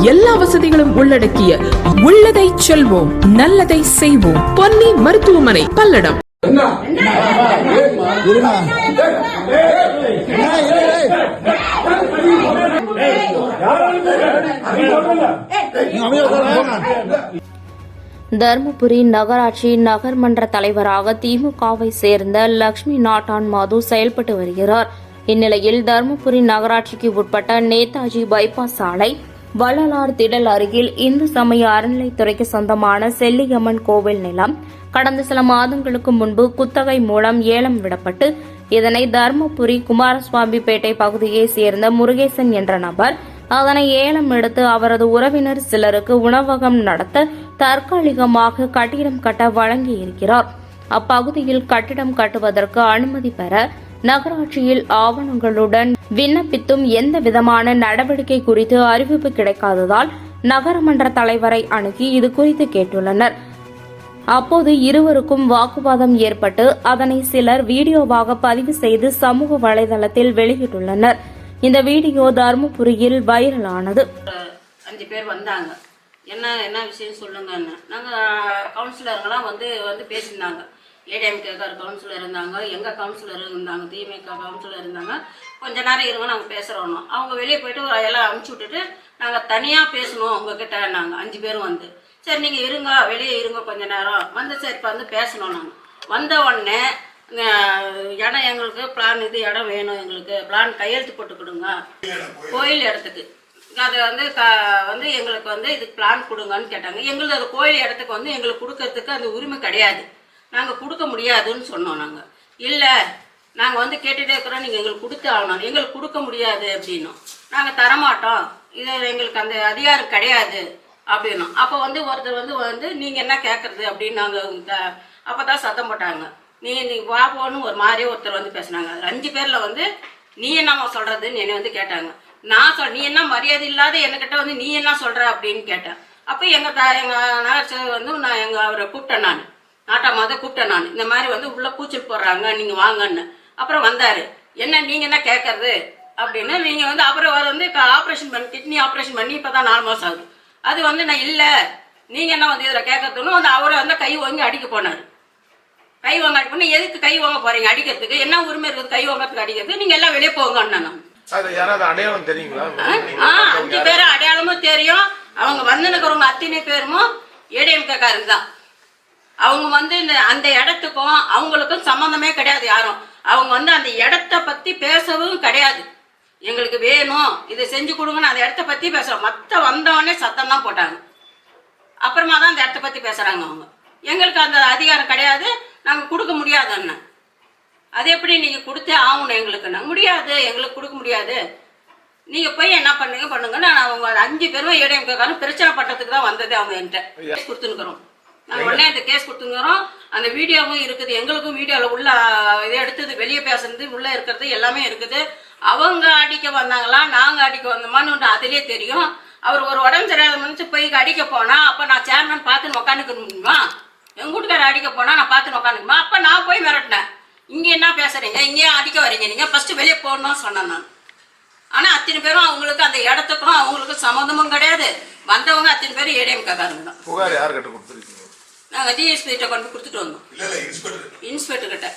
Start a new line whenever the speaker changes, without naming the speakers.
எல்லா வசதிகளும் உள்ளடக்கிய உள்ளதை செல்வோம் நல்லதை செய்வோம் பொன்னி மருத்துவமனை பல்லடம்.
தர்மபுரி நகராட்சி நகர்மன்ற தலைவராக திமுகவை சேர்ந்த லட்சுமி நாட்டான் மது செயல்பட்டு வருகிறார். இந்நிலையில் தர்மபுரி நகராட்சிக்கு உட்பட்ட நேதாஜி பைபாஸ் சாலை வள்ளலார் திடல் அருகில் இந்து சமய அறநிலைத்துறைக்கு சொந்தமான செல்லியம்மன் கோவில் நிலம் கடந்த சில மாதங்களுக்கு முன்பு குத்தகை மூலம் ஏலம் விடப்பட்டு இதனை தர்மபுரி குமாரசுவாமி பேட்டை பகுதியைச் சேர்ந்த முருகேசன் என்ற நபர் அதனை ஏலம் எடுத்து அவரது உறவினர் சிலருக்கு உணவகம் நடத்த தற்காலிகமாக கட்டிடம் கட்ட வழங்கியிருக்கிறார். அப்பகுதியில் கட்டிடம் கட்டுவதற்கு அனுமதி பெற நகராட்சியில் ஆவணங்களுடன் விண்ணப்பித்தும் எந்த விதமான நடவடிக்கை குறித்து அறிவிப்பு கிடைக்காததால் நகரமன்ற தலைவரை அணுகி இது குறித்து கேட்டுள்ளனர். அப்போது இருவருக்கும் வாக்குவாதம் ஏற்பட்டு அதனை சிலர் வீடியோவாக பதிவு செய்து சமூக வலைதளத்தில் வெளியிட்டுள்ளனர். இந்த வீடியோ தர்மபுரியில் வைரலானது.
5 பேர் வந்தாங்க. என்ன விஷயம் சொல்லுங்க. நாங்கள் கவுன்சிலருங்களாம் வந்து பேசியிருந்தாங்க. ஏடிஎம்கேக்கார் கவுன்சிலர் இருந்தாங்க, எங்கள் கவுன்சிலர் இருந்தாங்க, திமுக கவுன்சிலர் இருந்தாங்க. கொஞ்ச நேரம் இருங்க நாங்கள் பேசுகிறோம். அவங்க வெளியே போயிட்டு எல்லாம் அனுப்பிச்சி விட்டுட்டு நாங்கள் தனியாக பேசணும் உங்ககிட்ட. நாங்கள் 5 பேரும் வந்து சரி நீங்கள் இருங்க வெளியே இருங்க கொஞ்ச நேரம் வந்து சரி இப்போ வந்து பேசணும். நாங்கள் வந்த உடனே இடம் எங்களுக்கு பிளான் இது இடம் வேணும், எங்களுக்கு பிளான் கையெழுத்து போட்டு கொடுங்க கோயில் இடத்துக்கு. அது வந்து எங்களுக்கு இதுக்கு பிளான் கொடுங்கன்னு கேட்டாங்க. எங்களுக்கு அது கோயில் இடத்துக்கு எங்களுக்கு கொடுக்கறதுக்கு அந்த உரிமை கிடையாது, நாங்கள் கொடுக்க முடியாதுன்னு சொன்னோம். நாங்கள் இல்லை நாங்கள் கேட்டுகிட்டே இருக்கிறோம், நீங்கள் எங்களுக்கு கொடுத்து ஆகணும், எங்களுக்கு கொடுக்க முடியாது அப்படின்னோம். நாங்கள் தரமாட்டோம், இது எங்களுக்கு அந்த அதிகாரம் கிடையாது அப்படின்னோம். அப்போ ஒருத்தர் நீங்கள் என்ன கேட்குறது அப்படின்னு நாங்கள் அப்போ தான் சத்தம் போட்டாங்க. நீ வா போன்னு ஒரு மாதிரியே ஒருத்தர் பேசினாங்க. 5 பேரில் நீ என்னம்மா சொல்கிறதுன்னு என்னை கேட்டாங்க. நான் நீ என்ன மரியாதை இல்லாத என்கிட்ட நீ என்ன சொல்கிற அப்படின்னு கேட்டேன். அப்போ எங்கள் நகர் நான் அவரை கூப்பிட்டேன், நான் நாட்டாமாத கூப்பிட்டேன். நான் இந்த மாதிரி உள்ளே கூச்சல் போடுறாங்க நீங்கள் வாங்கன்னு. அப்புறம் வந்தார். என்ன நீங்கள் என்ன கேட்கறது அப்படின்னு. நீங்கள் அப்புறம் அவர் ஆப்ரேஷன் பண்ணி கிட்னி ஆப்ரேஷன் பண்ணி இப்போ தான் 4 மாதம் ஆகுது. அது நான் இல்லை நீங்கள் என்ன இதில் கேட்கறதுன்னு அவரை கை வாங்கி அடிக்க போனார். கை வாங்க அடி பண்ணி எதுக்கு கை வாங்க போறீங்க அடிக்கிறதுக்கு? என்ன உரிமை இருக்குது கை வாங்கறதுக்கு அடிக்கிறது? நீங்க எல்லாம் வெளியே போங்க. நான் 5 பேரும் அடையாளமும் தெரியும். அவங்க வந்துருக்கிறவங்க அத்தனை பேரும் ஏடிஎம்கேக்காரங்க தான். அவங்க அந்த இடத்துக்கும் அவங்களுக்கும் சம்மந்தமே கிடையாது யாரும். அவங்க அந்த இடத்த பத்தி பேசவும் கிடையாது. எங்களுக்கு வேணும் இதை செஞ்சு கொடுங்கன்னு அந்த இடத்த பத்தி பேசுறோம். மற்ற வந்தவொடனே சத்தம் தான் போட்டாங்க. அப்புறமா தான் அந்த இடத்த பத்தி பேசுறாங்க. அவங்க எங்களுக்கு அந்த அதிகாரம் கிடையாது, நாங்கள் கொடுக்க முடியாது. அண்ணன் அது எப்படி நீங்கள் கொடுத்தே ஆகணும் எங்களுக்கு? நாங்கள் முடியாது, எங்களுக்கு கொடுக்க முடியாது. நீங்கள் போய் என்ன பண்ணுங்கன்னு அவங்க 5 பேரும் ஏடிஎம்கேக்காரன் பிரச்சனை பண்ணுறதுக்கு தான் வந்தது. அவங்க என்கிட்ட கேஸ் கொடுத்துருக்குறோம். நாங்கள் உடனே அந்த கேஸ் கொடுத்துருக்குறோம். அந்த வீடியோவும் இருக்குது, எங்களுக்கும் வீடியோவில் உள்ள இதை எடுத்தது வெளியே பேசுறது உள்ளே இருக்கிறது எல்லாமே இருக்குது. அவங்க அடிக்க வந்தாங்களா நாங்கள் அடிக்க வந்தோமான்னு அதிலே தெரியும். அவர் ஒரு உடம்பு சரியாத மனுச்சு போய் அடிக்க போனால் அப்போ நான் சேர்மன் பார்த்துன்னு உட்காந்துக்கணுமா? எங்கள் வீட்டுக்காரர் அடிக்க போனால் நான் பார்த்துன்னு உட்காந்துக்குமா? அப்போ நான் போய் மிரட்டினேன். இங்கே என்ன பேசுகிறீங்க, இங்கேயே அடிக்க வரீங்க, நீங்கள் ஃபஸ்ட்டு வெளியே போகணும்னு சொன்னேன் நான். ஆனால் அத்தனை பேரும் அவங்களுக்கு அந்த இடத்துக்கும் அவங்களுக்கும் சம்மந்தமும் கிடையாது. வந்தவங்க அத்தனை பேரும் ஏடிஎம்கேக்காரங்க தான்.
புகார் யார்கிட்ட கொடுத்துருக்கீங்க?
நாங்கள் டிஎஸ்பி கிட்ட கொண்டு கொடுத்துட்டு வந்தோம். இன்ஸ்பெக்டர் கிட்ட.